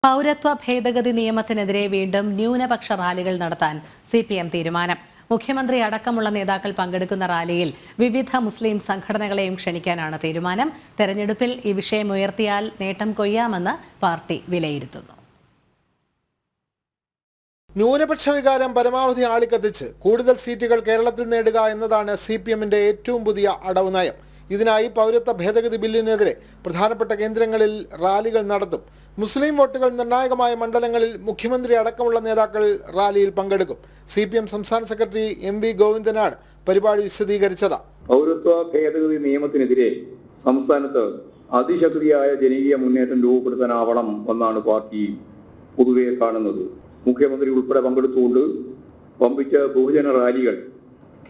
പൗരത്വ ഭേദഗതി നിയമത്തിനെതിരെ വീണ്ടും ന്യൂനപക്ഷ റാലികൾ നടത്താൻ CPM തീരുമാനം. മുഖ്യമന്ത്രി അടക്കമുള്ള നേതാക്കൾ പങ്കെടുക്കുന്ന റാലിയിൽ വിവിധ മുസ്ലിം സംഘടനകളെയും ക്ഷണിക്കാനാണ് തീരുമാനം. തെരഞ്ഞെടുപ്പിൽ ഈ വിഷയം ഉയർത്തിയാൽ നേട്ടം കൊയ്യാമെന്ന് പാർട്ടി വിലയിരുത്തുന്നു. ന്യൂനപക്ഷ വികാരം പരമാവധി ആളിക്കത്തിച്ച് കൂടുതൽ സീറ്റുകൾ കേരളത്തിൽ നേടുക എന്നതാണ് CPMന്റെ ഏറ്റവും പുതിയ അടവ് നയം. ഇതിനായി പൗരത്വ ഭേദഗതി ബില്ലിനെതിരെ പ്രധാനപ്പെട്ട കേന്ദ്രങ്ങളിൽ റാലികൾ നടത്തും. മുസ്ലിം വോട്ടുകൾ നിർണായകമായ മണ്ഡലങ്ങളിൽ മുഖ്യമന്ത്രി അടക്കമുള്ള നേതാക്കൾ റാലിയിൽ പങ്കെടുക്കും. CPM സംസ്ഥാന സെക്രട്ടറി MV ഗോവിന്ദനാണ് പരിപാടി വിശദീകരിച്ചത്. പൗരത്വ ഭേദഗതി നിയമത്തിനെതിരെ സംസ്ഥാനത്ത് അതിശക്തിയായ ജനകീയ മുന്നേറ്റം രൂപപ്പെടുത്താനാവണം എന്നാണ് പാർട്ടി പൊതുവെ കാണുന്നത്. മുഖ്യമന്ത്രി ഉൾപ്പെടെ പങ്കെടുത്തുകൊണ്ട് വമ്പിച്ച ബഹുജന റാലികൾ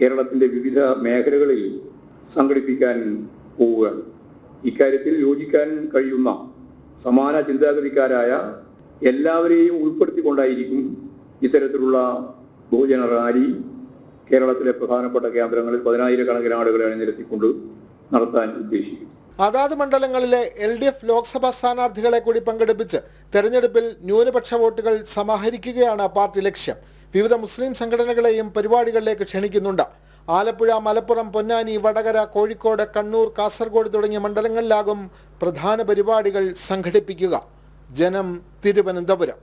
കേരളത്തിന്റെ വിവിധ മേഖലകളിൽ സംഘടിപ്പിക്കാൻ പോവുകയാണ്. ഇക്കാര്യത്തിൽ യോജിക്കാൻ കഴിയുന്ന സമാന ചിന്താഗതിക്കാരായ എല്ലാവരെയും ഉൾപ്പെടുത്തിക്കൊണ്ടായിരിക്കും ഇത്തരത്തിലുള്ള ബഹുജന റാലി കേരളത്തിലെ പ്രധാനപ്പെട്ട കേന്ദ്രങ്ങളിൽ 10,000-കണക്കിന് ആളുകളെ അണിനിരത്തിക്കൊണ്ട് നടത്താൻ ഉദ്ദേശിക്കുന്നു. അതാത് മണ്ഡലങ്ങളിലെ LDF ലോക്സഭാ സ്ഥാനാർത്ഥികളെ കൂടി പങ്കെടുപ്പിച്ച് തെരഞ്ഞെടുപ്പിൽ ന്യൂനപക്ഷ വോട്ടുകൾ സമാഹരിക്കുകയാണ് പാർട്ടി ലക്ഷ്യം. വിവിധ മുസ്ലിം സംഘടനകളെയും പരിപാടികളിലേക്ക് ക്ഷണിക്കുന്നുണ്ട്. ആലപ്പുഴ, മലപ്പുറം, പൊന്നാനി, വടകര, കോഴിക്കോട്, കണ്ണൂർ, കാസർഗോഡ് തുടങ്ങിയ മണ്ഡലങ്ങളിലാകും പ്രധാന പരിപാടികൾ സംഘടിപ്പിക്കുക. ജനം, തിരുവനന്തപുരം.